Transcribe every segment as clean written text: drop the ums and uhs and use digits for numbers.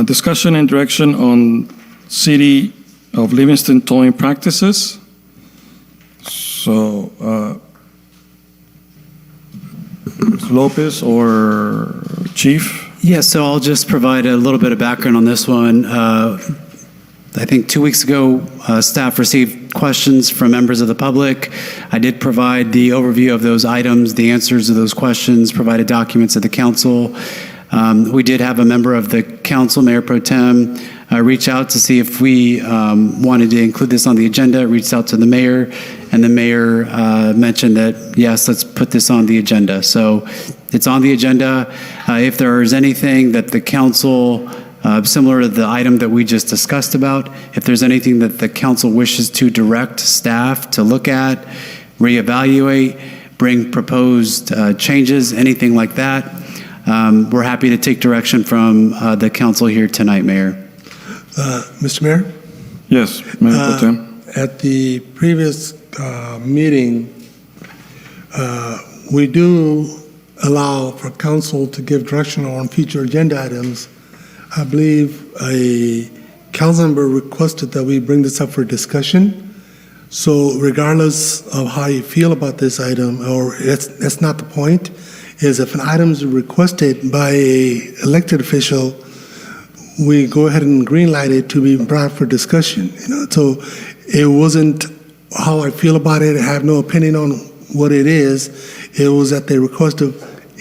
Discussion and direction on City of Livingston towing practices. So, Mr. Lopez or Chief? Yeah, so I'll just provide a little bit of background on this one. I think 2 weeks ago, staff received questions from members of the public. I did provide the overview of those items, the answers to those questions, provided documents to the council. We did have a member of the council, Mayor Pro Tem, reach out to see if we wanted to include this on the agenda, reached out to the mayor, and the mayor mentioned that, yes, let's put this on the agenda. So it's on the agenda. If there is anything that the council, similar to the item that we just discussed about, if there's anything that the council wishes to direct staff to look at, reevaluate, bring proposed changes, anything like that, we're happy to take direction from the council here tonight, Mayor. Mr. Mayor? Yes, Mayor Pro Tem. At the previous meeting, we do allow for council to give direction on future agenda items. I believe a council member requested that we bring this up for discussion. So regardless of how you feel about this item, or that's not the point, is if an item is requested by an elected official, we go ahead and green light it to be brought for discussion. So it wasn't how I feel about it. I have no opinion on what it is. It was at the request of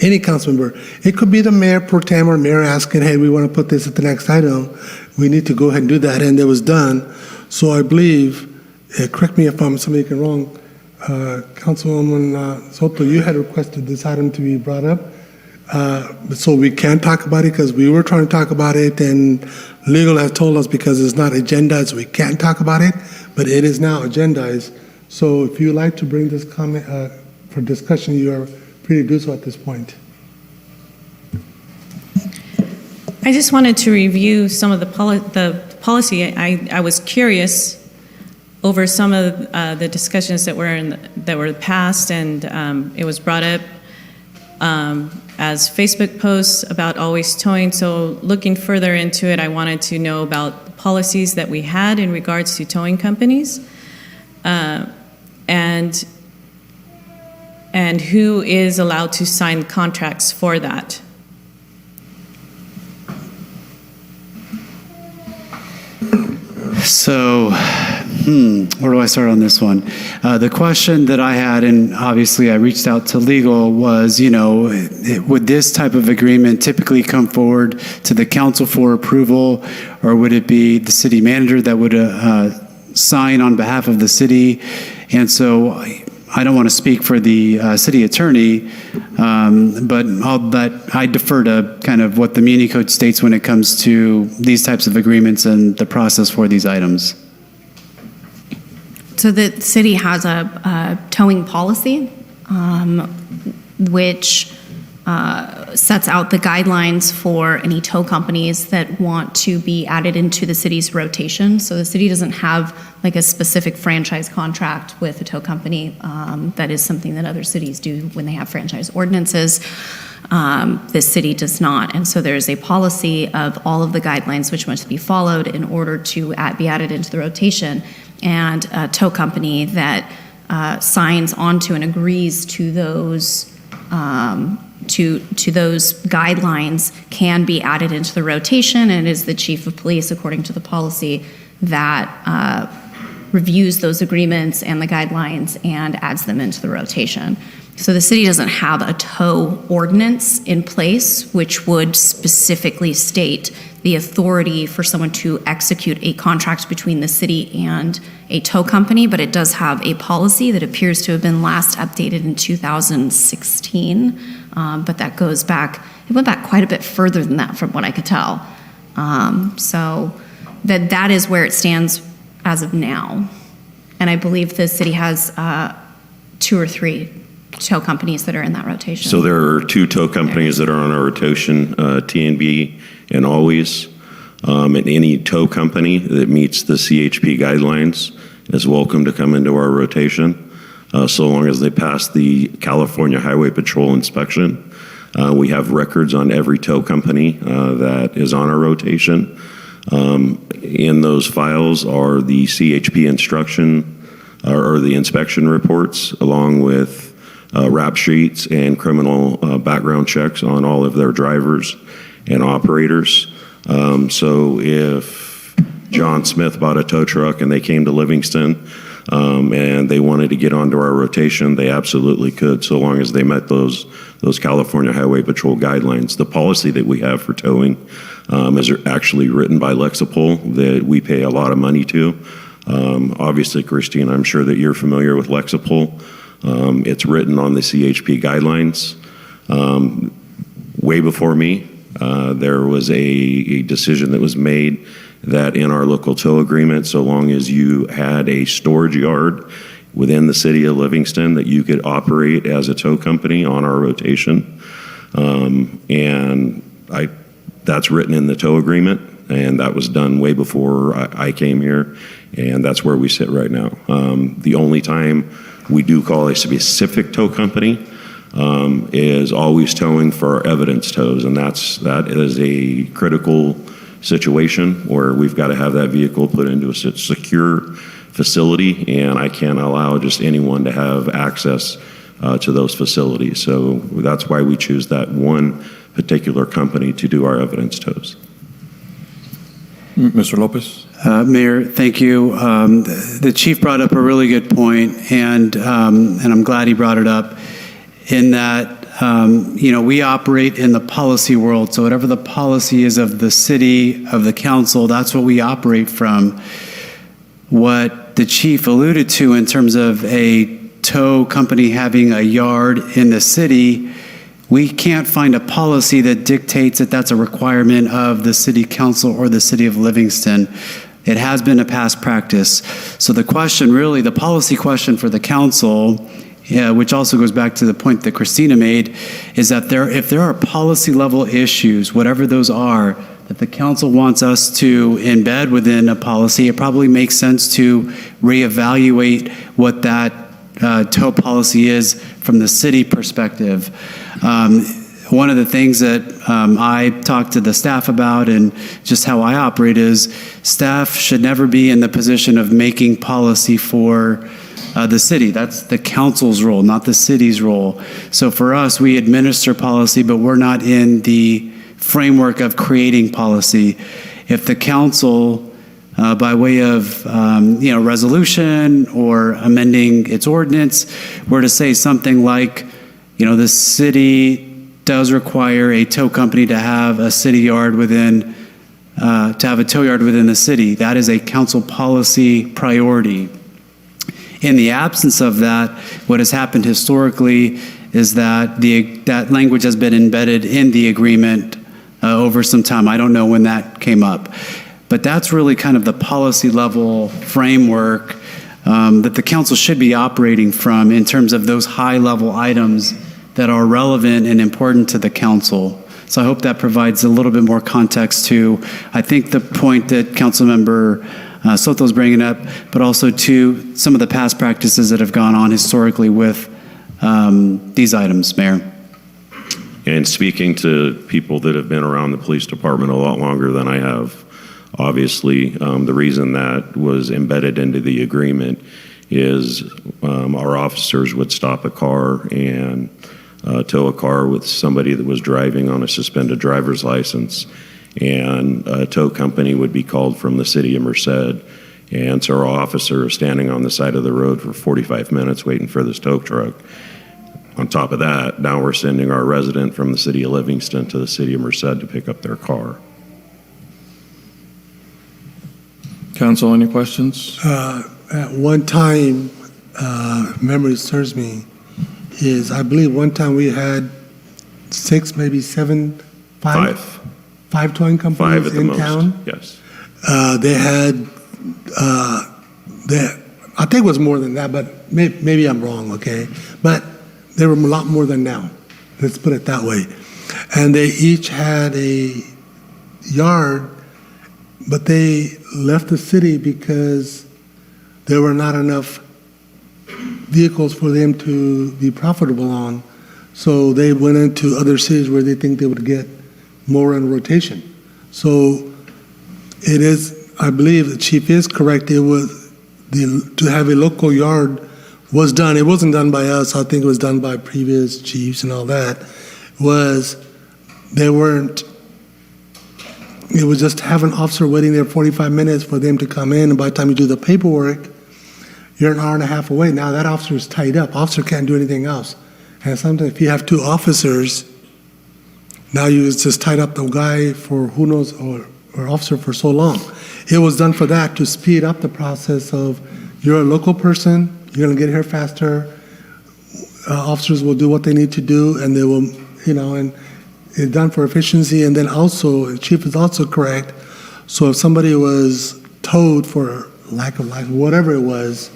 any council member. It could be the mayor pro tem or mayor asking, hey, we want to put this at the next item. We need to go ahead and do that, and it was done. So I believe, correct me if I'm somebody wrong, Councilwoman Soto, you had requested this item to be brought up. So we can talk about it because we were trying to talk about it, and legal has told us because it's not agendized, we can't talk about it, but it is now agendized. So if you'd like to bring this comment for discussion, you are free to do so at this point. I just wanted to review some of the policy. I was curious over some of the discussions that were passed, and it was brought up as Facebook posts about always towing. So looking further into it, I wanted to know about the policies that we had in regards to towing companies, and who is allowed to sign contracts for that. So, where do I start on this one? The question that I had, and obviously I reached out to legal, was, would this type of agreement typically come forward to the council for approval, or would it be the city manager that would sign on behalf of the city? And so I don't want to speak for the city attorney, but I defer to kind of what the Muni Code states when it comes to these types of agreements and the process for these items. So the city has a towing policy, which sets out the guidelines for any tow companies that want to be added into the city's rotation. So the city doesn't have like a specific franchise contract with a tow company. That is something that other cities do when they have franchise ordinances. This city does not. And so there's a policy of all of the guidelines which must be followed in order to be added into the rotation. And a tow company that signs onto and agrees to those to those guidelines can be added into the rotation, and it is the chief of police, according to the policy, that reviews those agreements and the guidelines and adds them into the rotation. So the city doesn't have a tow ordinance in place which would specifically state the authority for someone to execute a contract between the city and a tow company, but it does have a policy that appears to have been last updated in 2016, but that goes back, it went back quite a bit further than that from what I could tell. So that is where it stands as of now. And I believe the city has 2 or 3 tow companies that are in that rotation. So there are 2 tow companies that are on our rotation, T&B and Always. And any tow company that meets the CHP guidelines is welcome to come into our rotation, so long as they pass the California Highway Patrol inspection. We have records on every tow company that is on our rotation. In those files are the CHP instruction or the inspection reports, along with rap sheets and criminal background checks on all of their drivers and operators. So if John Smith bought a tow truck and they came to Livingston and they wanted to get onto our rotation, they absolutely could, so long as they met those California Highway Patrol guidelines. The policy that we have for towing is actually written by Lexipol that we pay a lot of money to. Obviously, Christine, I'm sure that you're familiar with Lexipol. It's written on the CHP guidelines. Way before me, there was a decision that was made that in our local tow agreement, so long as you had a storage yard within the city of Livingston, that you could operate as a tow company on our rotation. That's written in the tow agreement, and that was done way before I came here, and that's where we sit right now. The only time we do call a specific tow company is always towing for our evidence tows, and that is a critical situation where we've got to have that vehicle put into a secure facility, and I can't allow just anyone to have access to those facilities. So that's why we choose that one particular company to do our evidence tows. Mr. Lopez? Mayor, thank you. The chief brought up a really good point, and I'm glad he brought it up, in that we operate in the policy world. So whatever the policy is of the city, of the council, that's what we operate from. What the chief alluded to in terms of a tow company having a yard in the city, we can't find a policy that dictates that that's a requirement of the city council or the city of Livingston. It has been a past practice. So the question, really, the policy question for the council, which also goes back to the point that Christina made, is that if there are policy level issues, whatever those are, that the council wants us to embed within a policy, it probably makes sense to reevaluate what that tow policy is from the city perspective. One of the things that I talk to the staff about, and just how I operate, is staff should never be in the position of making policy for the city. That's the council's role, not the city's role. So for us, we administer policy, but we're not in the framework of creating policy. If the council, by way of resolution or amending its ordinance, were to say something like, the city does require a tow company to have a city yard within, to have a tow yard within the city, that is a council policy priority. In the absence of that, what has happened historically is that that language has been embedded in the agreement over some time. I don't know when that came up. But that's really kind of the policy level framework that the council should be operating from in terms of those high level items that are relevant and important to the council. So I hope that provides a little bit more context to, I think, the point that Councilmember Soto's bringing up, but also to some of the past practices that have gone on historically with these items, Mayor. And speaking to people that have been around the police department a lot longer than I have, obviously, the reason that was embedded into the agreement is our officers would stop a car and tow a car with somebody that was driving on a suspended driver's license, and a tow company would be called from the city of Merced, and so our officer is standing on the side of the road for 45 minutes waiting for this tow truck. On top of that, now we're sending our resident from the city of Livingston to the city of Merced to pick up their car. Council, any questions? At one time, memory serves me, I believe one time we had 6, maybe 7, 5 towing companies 5 at the in most, town. yes. They had, I think it was more than that, but maybe I'm wrong, okay? But there were a lot more than now. Let's put it that way. And they each had a yard, but they left the city because there were not enough vehicles for them to be profitable on. So they went into other cities where they think they would get more in rotation. So it is, I believe the chief is correct. It was to have a local yard was done. It wasn't done by us. I think it was done by previous chiefs and all that. They weren't. It was just have an officer waiting there 45 minutes for them to come in, and by the time you do the paperwork, you're an hour and a half away. Now that officer is tied up. Officer can't do anything else. And sometimes if you have two officers, now you just tied up the guy for who knows, or officer for so long. It was done for that, to speed up the process of, you're a local person, you're going to get here faster, officers will do what they need to do, and they will, and it's done for efficiency. And then also, the chief is also correct, so if somebody was towed for lack of life, whatever it was,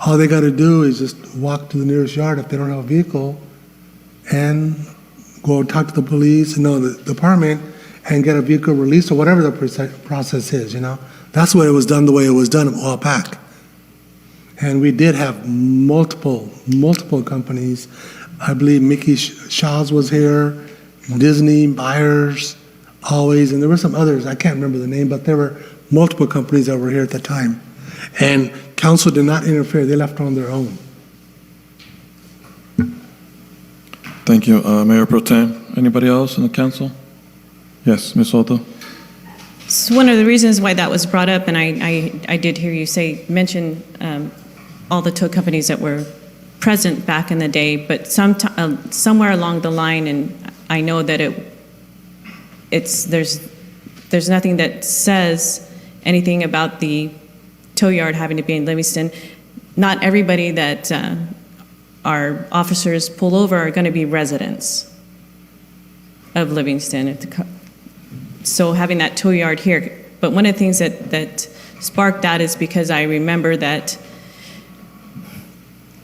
all they got to do is just walk to the nearest yard if they don't have a vehicle, and go talk to the police, the department, and get a vehicle released, or whatever the process is, That's why it was done the way it was done a while back. And we did have multiple companies. I believe Mickey Shaw's was here, Disney, Byers, Always, and there were some others. I can't remember the name, but there were multiple companies that were here at the time. And council did not interfere. They left on their own. Thank you, Mayor Pro Tem. Anybody else in the council? Yes, Ms. Soto. So one of the reasons why that was brought up, and I did hear you mention all the tow companies that were present back in the day, but somewhere along the line, and I know that there's nothing that says anything about the tow yard having to be in Livingston. Not everybody that our officers pull over are going to be residents of Livingston. So having that tow yard here. But one of the things that sparked that is because I remember that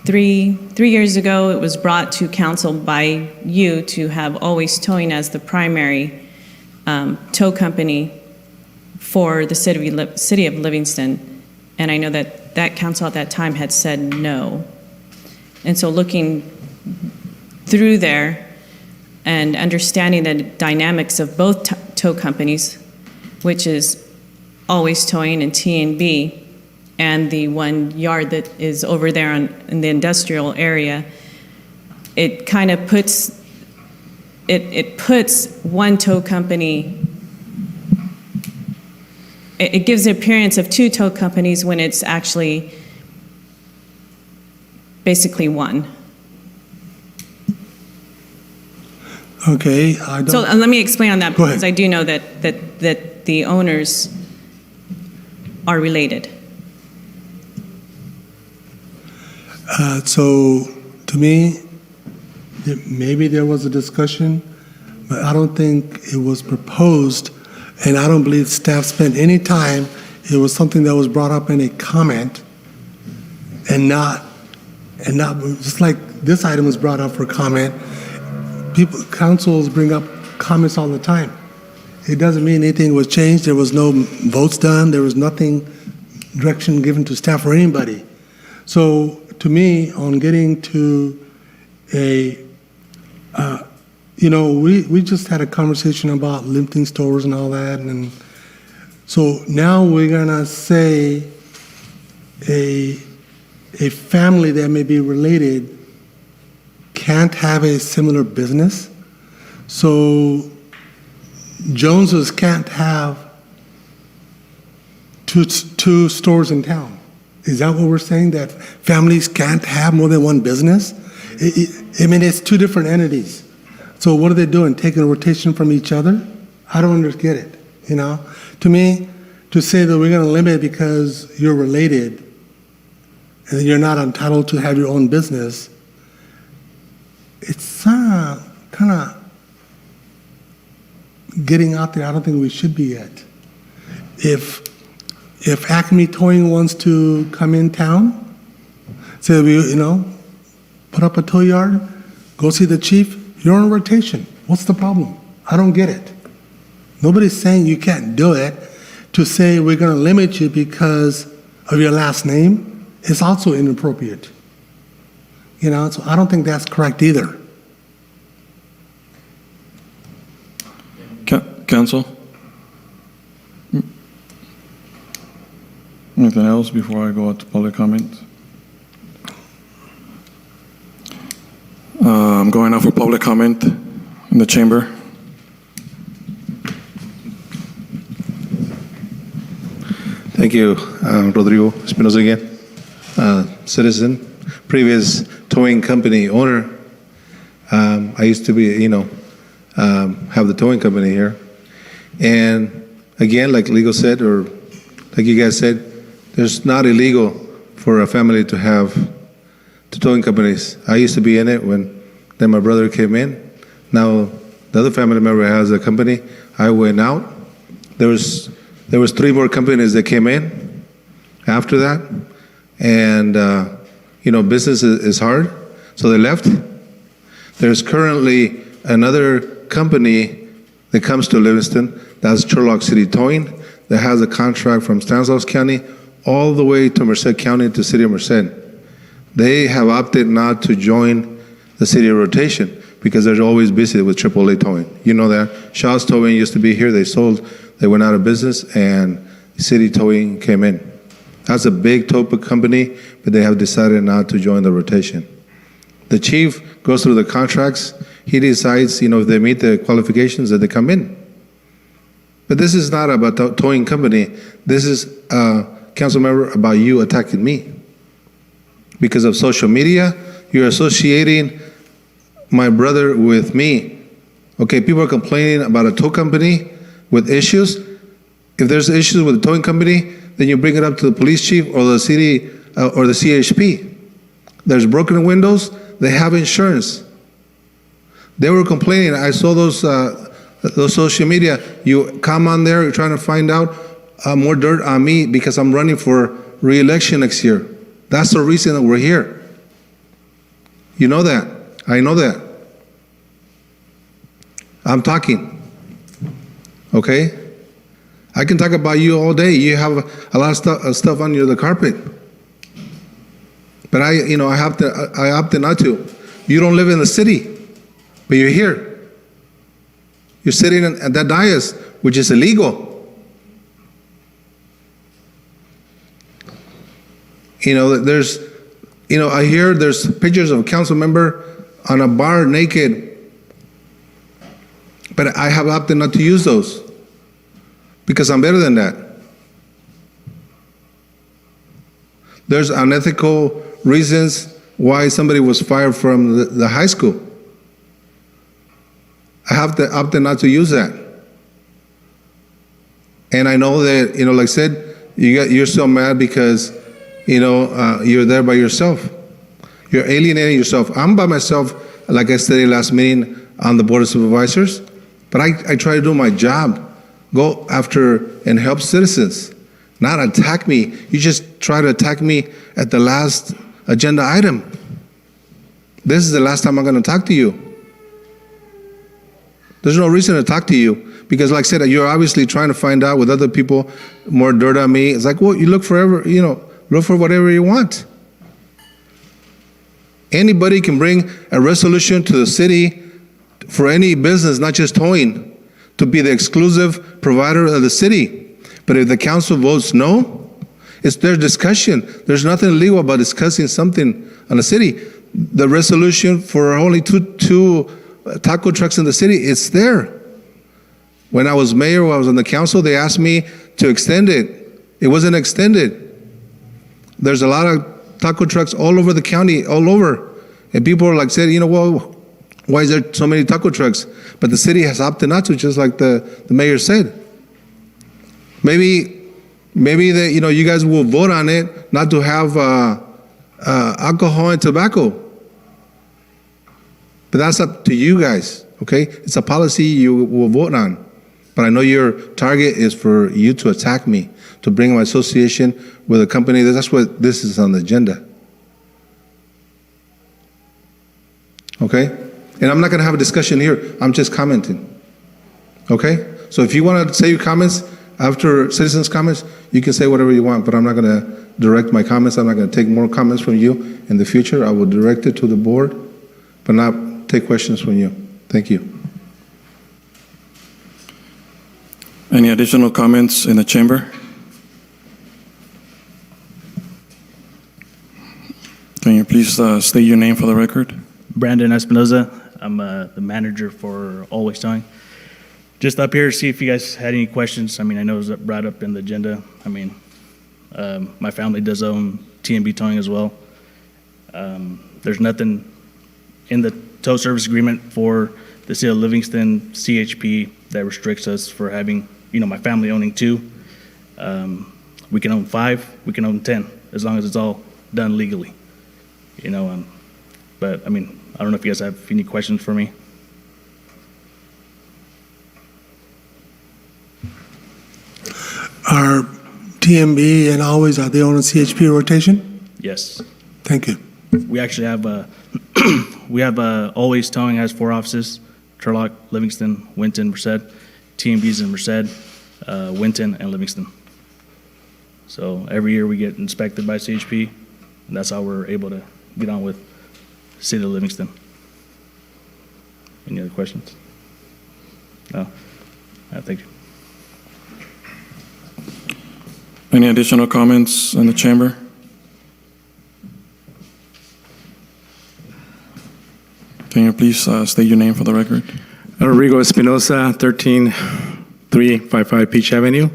three years ago, it was brought to council by you to have Always Towing as the primary tow company for the city of Livingston. And I know that council at that time had said no. And so looking through there and understanding the dynamics of both tow companies, which is Always Towing and T&B, and the one yard that is over there in the industrial area, it kind of puts one tow company, it gives the appearance of two tow companies when it's actually basically one. Okay, So let me explain on that, Go ahead. because I do know that the owners are related. So to me, maybe there was a discussion, but I don't think it was proposed, and I don't believe staff spent any time. It was something that was brought up in a comment, and not just like this item was brought up for comment. Councils bring up comments all the time. It doesn't mean anything was changed. There was no votes done. There was nothing, direction given to staff or anybody. So to me, on getting to we just had a conversation about lifting stores and all that, and so now we're gonna say a family that may be related can't have a similar business. So Joneses can't have two stores in town. Is that what we're saying? That families can't have more than one business? It's two different entities. So what are they doing? Taking a rotation from each other? I don't get it. To me, to say that we're going to limit because you're related and you're not entitled to have your own business, it's kind of getting out there. I don't think we should be yet. If Acme Towing wants to come in town, say put up a tow yard, go see the chief, you're on rotation. What's the problem? I don't get it. Nobody's saying you can't do it. To say we're going to limit you because of your last name is also inappropriate. So I don't think that's correct either. Council? Anything else before I go out to public comment? I'm going out for public comment in the chamber. Thank you, Rodrigo Espinosa again, citizen, previous towing company owner. I used to be, have the towing company here. And again, like Legal said, or like you guys said, there's not illegal for a family to have two towing companies. I used to be in it when then my brother came in. Now the other family member has a company. I went out. There was 3 more companies that came in after that, and business is hard, so they left. There's currently another company that comes to Livingston, that's Sherlock City Towing, that has a contract from Stanislaus County all the way to Merced County to City of Merced. They have opted not to join the city rotation because they're always busy with AAA towing. You know that. Shaw's Towing used to be here. They sold. They went out of business, and City Towing came in. That's a big tow company, but they have decided not to join the rotation. The chief goes through the contracts. He decides, if they meet the qualifications, that they come in. But this is not about the towing company. This is, council member, about you attacking me. Because of social media, you're associating my brother with me. Okay, people are complaining about a tow company with issues. If there's issues with the towing company, then you bring it up to the police chief or the city or the CHP. There's broken windows, they have insurance. They were complaining. I saw those social media. You come on there, you're trying to find out more dirt on me because I'm running for re-election next year. That's the reason that we're here. You know that. I know that. I'm talking. Okay? I can talk about you all day. You have a lot of stuff under the carpet. But I opted not to. You don't live in the city, but you're here. You're sitting at that dais, which is illegal. I hear there's pictures of a council member on a bar naked, but I have opted not to use those because I'm better than that. There's unethical reasons why somebody was fired from the high school. I have to opt not to use that. And I know that, like I said, you're so mad because, you're there by yourself. You're alienating yourself. I'm by myself, like I said last meeting, on the Board of Supervisors, but I try to do my job. Go after and help citizens, not attack me. You just try to attack me at the last agenda item. This is the last time I'm going to talk to you. There's no reason to talk to you because, like I said, you're obviously trying to find out with other people more dirt on me. It's like, well, you look look for whatever you want. Anybody can bring a resolution to the city for any business, not just towing, to be the exclusive provider of the city. But if the council votes no, it's their discussion. There's nothing illegal about discussing something on the city. The resolution for only two taco trucks in the city, it's there. When I was mayor, when I was on the council, they asked me to extend it. It wasn't extended. There's a lot of taco trucks all over the county, all over. And people are like said, well, why is there so many taco trucks? But the city has opted not to, just like the mayor said. Maybe that you guys will vote on it not to have alcohol and tobacco. But that's up to you guys, okay? It's a policy you will vote on. But I know your target is for you to attack me, to bring my association with a company. That's what this is on the agenda. Okay? And I'm not going to have a discussion here. I'm just commenting. Okay? So if you want to say your comments after citizens' comments, you can say whatever you want, but I'm not going to direct my comments. I'm not going to take more comments from you in the future. I will direct it to the board, but not take questions from you. Thank you. Any additional comments in the chamber? Can you please state your name for the record? Brandon Espinoza. I'm the manager for Always Towing. Just up here to see if you guys had any questions. I mean, I know it was brought up in the agenda. I mean, my family does own T&B Towing as well. There's nothing in the tow service agreement for the city of Livingston, CHP, that restricts us for having, my family owning 2. We can own 5, we can own 10, as long as it's all done legally. But I mean, I don't know if you guys have any questions for me. Are TMB and Always, are they on a CHP rotation? Yes. Thank you. We actually have Always Towing has 4 offices: Turlock, Livingston, Winton, Merced. TMB's in Merced, Winton, and Livingston. So every year we get inspected by CHP, and that's how we're able to get on with the city of Livingston. Any other questions? No? Thank you. Any additional comments in the chamber? Can you please state your name for the record? Rodrigo Espinosa, 13355 Peach Avenue.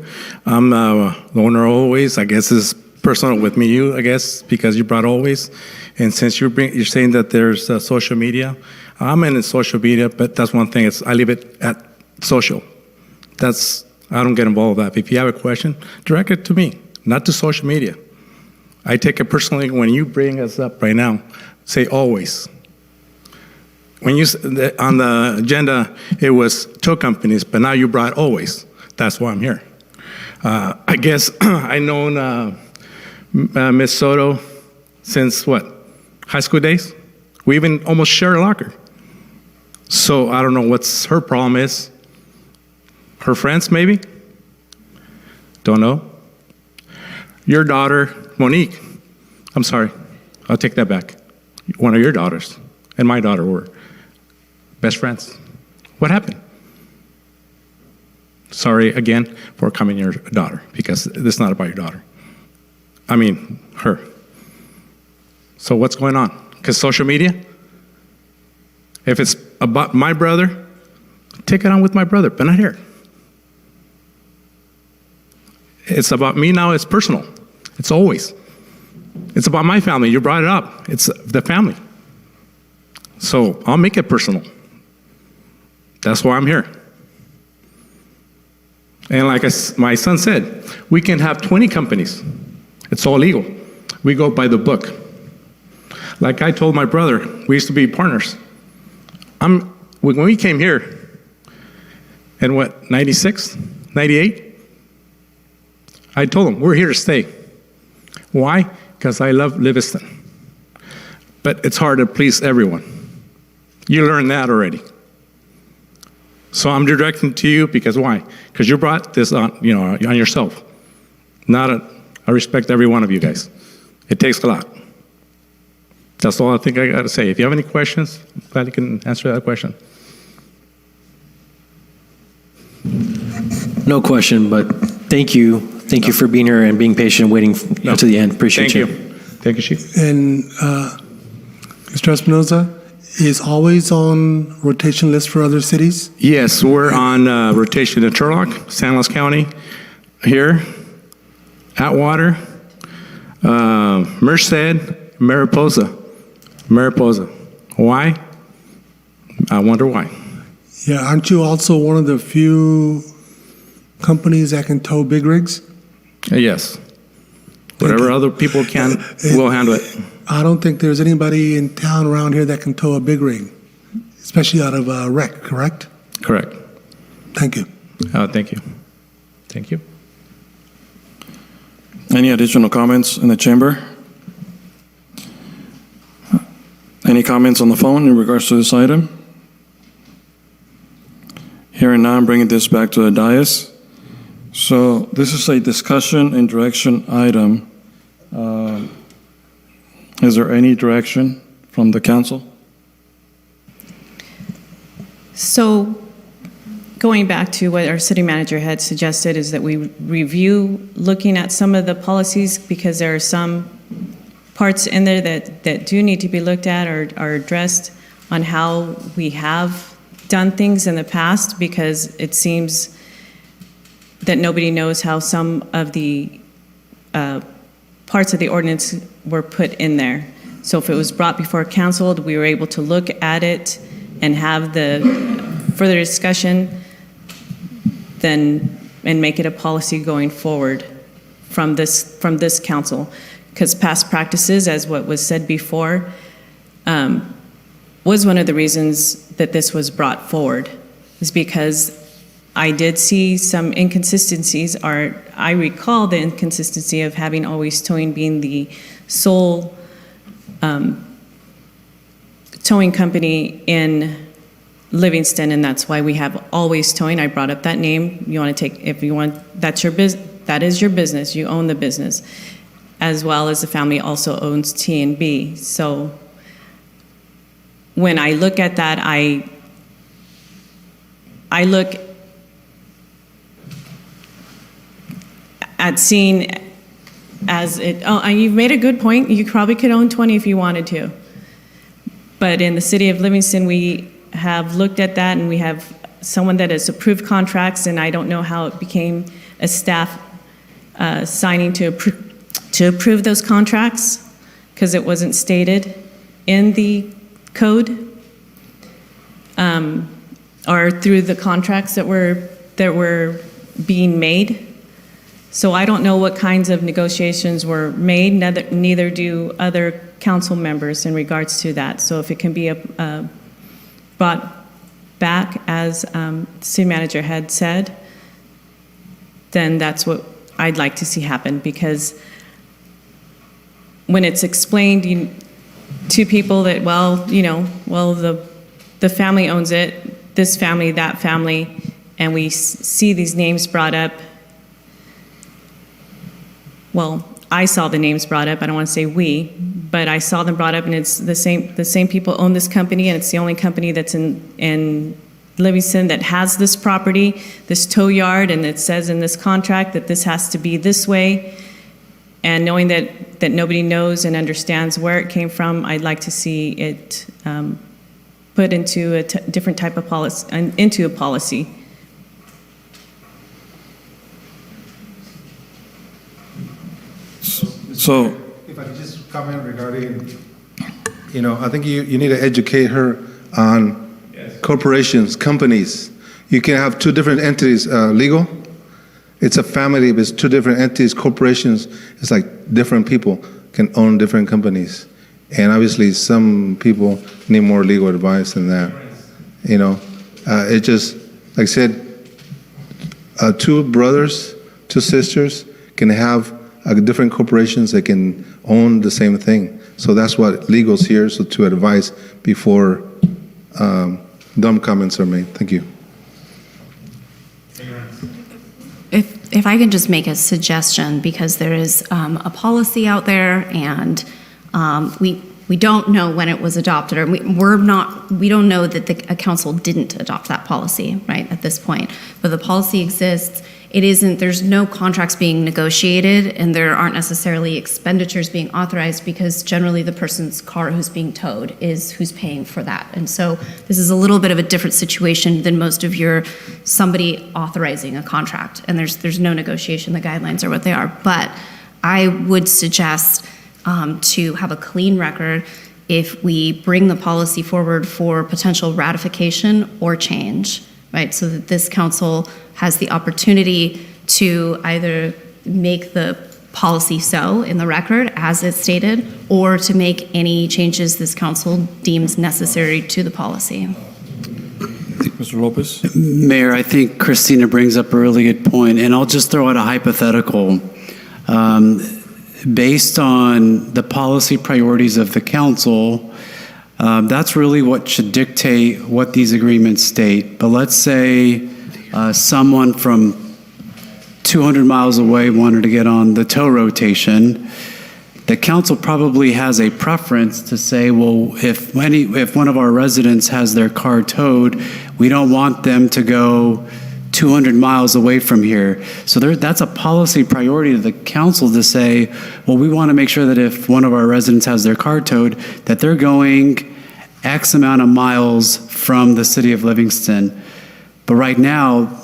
I'm the owner of Always. I guess it's personal with me, I guess, because you brought Always. And since you're saying that there's social media, I'm in social media, but that's one thing. I leave it at social. I don't get involved with that. If you have a question, direct it to me, not to social media. I take it personally when you bring us up right now. Say Always. When on the agenda, it was tow companies, but now you brought Always. That's why I'm here. I guess I known Miss Soto since high school days? We even almost share a locker. So I don't know what's her problem is. Her friends, maybe? Don't know. Your daughter, Monique, I'm sorry, I'll take that back. One of your daughters and my daughter were best friends. What happened? Sorry again for coming your daughter, because this is not about your daughter. I mean, her. So what's going on? Because social media? If it's about my brother, take it on with my brother, but not here. It's about me now, it's personal. It's Always. It's about my family. You brought it up. It's the family. So I'll make it personal. That's why I'm here. And like my son said, we can have 20 companies. It's all legal. We go by the book. Like I told my brother, we used to be partners. When we came here, in 96, 98, I told him, we're here to stay. Why? Because I love Livingston. But it's hard to please everyone. You learned that already. So I'm directing to you because why? Because you brought this on, on yourself. I respect every one of you guys. It takes a lot. That's all I think I got to say. If you have any questions, I'm glad you can answer that question. No question, but thank you. Thank you for being here and being patient, waiting to the end. Appreciate you. Thank you, Chief. And Mr. Espinoza, is Always on rotation list for other cities? Yes, we're on rotation in Turlock, San Luis County, here, Atwater, Merced, Mariposa. Why? I wonder why. Yeah, aren't you also one of the few companies that can tow big rigs? Yes. Whatever other people can, we'll handle it. I don't think there's anybody in town around here that can tow a big rig, especially out of a wreck, correct? Correct. Thank you. Thank you. Thank you. Any additional comments in the chamber? Any comments on the phone in regards to this item? Hearing none, bringing this back to the dais. So this is a discussion and direction item. Is there any direction from the council? So going back to what our city manager had suggested is that we review looking at some of the policies because there are some parts in there that do need to be looked at or are addressed on how we have done things in the past, because it seems that nobody knows how some of the parts of the ordinance were put in there. So if it was brought before council, we were able to look at it and have the further discussion and make it a policy going forward from this council. Because past practices, as what was said before, was one of the reasons that this was brought forward, is because I did see some inconsistencies, or I recall the inconsistency of having Always Towing being the sole towing company in Livingston, and that's why we have Always Towing. I brought up that name. You want to take, if you want, that's your business. That is your business. You own the business, as well as the family also owns T&B. So when I look at that, I look at seeing as it, and you've made a good point. You probably could own 20 if you wanted to. But in the city of Livingston, we have looked at that, and we have someone that has approved contracts, and I don't know how it became a staff signing to approve those contracts, because it wasn't stated in the code or through the contracts that were being made. So I don't know what kinds of negotiations were made, neither do other council members in regards to that. So if it can be brought back, as the city manager had said, then that's what I'd like to see happen, because when it's explained to people that, the family owns it, this family, that family, and we see these names brought up. Well, I saw the names brought up. I don't want to say we, but I saw them brought up, and it's the same people own this company, and it's the only company that's in Livingston that has this property, this tow yard, and it says in this contract that this has to be this way. And knowing that nobody knows and understands where it came from, I'd like to see it put into a different type of policy, into a policy. So, if I could just comment regarding, I think you need to educate her on corporations, companies. You can have two different entities, legal. It's a family, but it's two different entities. Corporations, it's like different people can own different companies. And obviously some people need more legal advice than that. It just, like I said, two brothers, two sisters can have different corporations that can own the same thing. So that's what legal's here, so to advise before dumb comments are made. Thank you. If I can just make a suggestion, because there is a policy out there, and we don't know when it was adopted, or we don't know that the council didn't adopt that policy, right, at this point. But the policy exists. There's no contracts being negotiated, and there aren't necessarily expenditures being authorized, because generally the person's car who's being towed is who's paying for that. And so this is a little bit of a different situation than most of somebody authorizing a contract, and there's no negotiation. The guidelines are what they are. But I would suggest to have a clean record if we bring the policy forward for potential ratification or change, right? So that this council has the opportunity to either make the policy so in the record as it's stated, or to make any changes this council deems necessary to the policy. Mr. Lopez? Mayor, I think Christina brings up a really good point, and I'll just throw out a hypothetical. Based on the policy priorities of the council, that's really what should dictate what these agreements state. But let's say someone from 200 miles away wanted to get on the tow rotation. the council probably has a preference to say, well, if one of our residents has their car towed, we don't want them to go 200 miles away from here. So that's a policy priority to the council to say, well, we want to make sure that if one of our residents has their car towed, that they're going X amount of miles from the city of Livingston. But right now,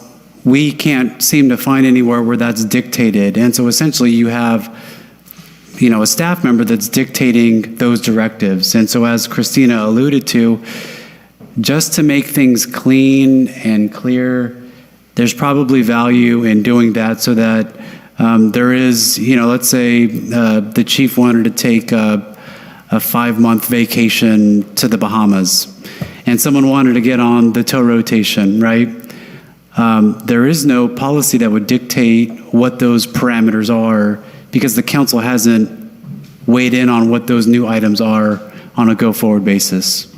we can't seem to find anywhere where that's dictated. And so essentially you have, a staff member that's dictating those directives. And so as Christina alluded to, just to make things clean and clear, there's probably value in doing that so that there is, let's say the chief wanted to take a 5-month vacation to the Bahamas and someone wanted to get on the tow rotation, right? There is no policy that would dictate what those parameters are because the council hasn't weighed in on what those new items are on a go-forward basis.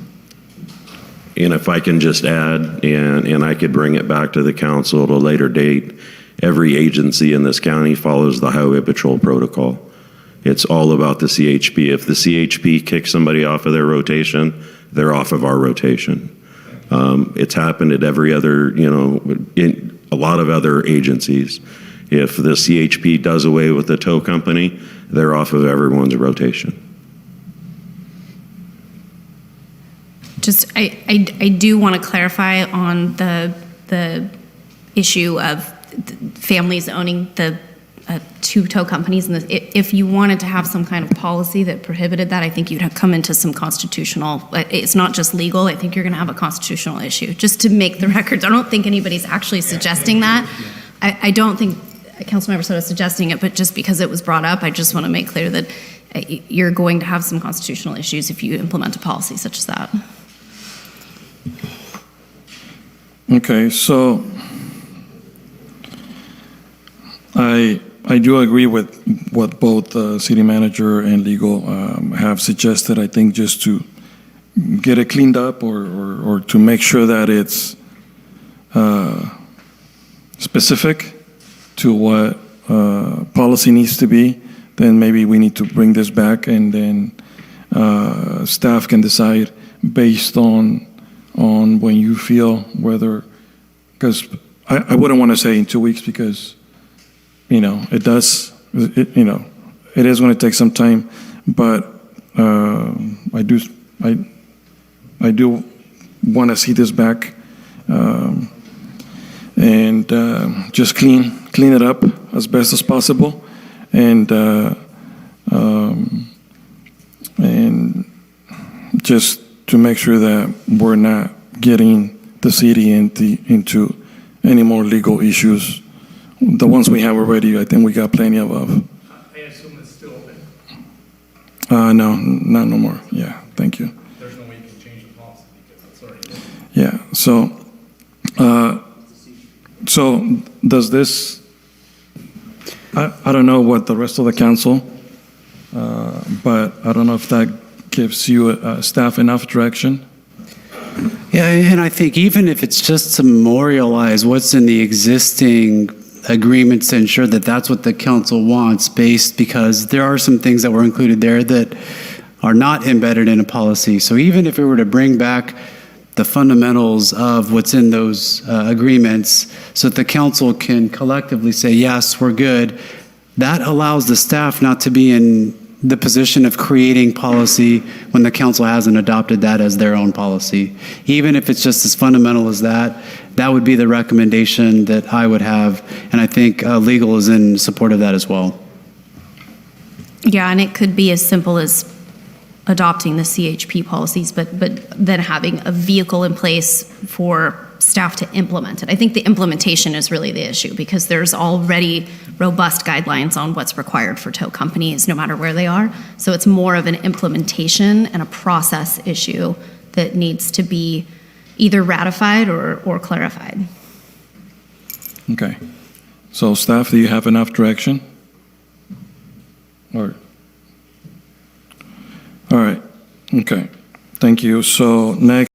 And if I can just add, and I could bring it back to the council at a later date, every agency in this county follows the Highway Patrol Protocol. It's all about the CHP. If the CHP kicks somebody off of their rotation, they're off of our rotation. It's happened at every other, in a lot of other agencies. If the CHP does away with the tow company, they're off of everyone's rotation. Just, I do want to clarify on the issue of families owning the two tow companies. And if you wanted to have some kind of policy that prohibited that, I think you'd have come into some constitutional, it's not just legal, I think you're going to have a constitutional issue. Just to make the records, I don't think anybody's actually suggesting that. I don't think Councilmember Soto is suggesting it, but just because it was brought up, I just want to make clear that you're going to have some constitutional issues if you implement a policy such as that. Okay, so I do agree with what both city manager and legal have suggested. I think just to get it cleaned up or to make sure that it's specific to what policy needs to be, then maybe we need to bring this back and then staff can decide based on when you feel whether, because I wouldn't want to say in 2 weeks because it is going to take some time, but I do want to see this back and just clean it up as best as possible, and just to make sure that we're not getting the city into any more legal issues. The ones we have already, I think we got plenty of. I assume it's still open. No, not no more. Yeah, thank you. There's no way you can change the policy because it's already open. Yeah. So does this? I don't know what the rest of the council, but I don't know if that gives you staff enough direction. Yeah, and I think even if it's just to memorialize what's in the existing agreements to ensure that that's what the council wants, because there are some things that were included there that are not embedded in a policy. So even if we were to bring back the fundamentals of what's in those agreements so that the council can collectively say, yes, we're good, that allows the staff not to be in the position of creating policy when the council hasn't adopted that as their own policy. Even if it's just as fundamental as that, that would be the recommendation that I would have, and I think legal is in support of that as well. Yeah, and it could be as simple as adopting the CHP policies, but then having a vehicle in place for staff to implement it. I think the implementation is really the issue because there's already robust guidelines on what's required for tow companies, no matter where they are. So it's more of an implementation and a process issue that needs to be either ratified or clarified. Okay. So staff, do you have enough direction? All right. Okay. Thank you. So next.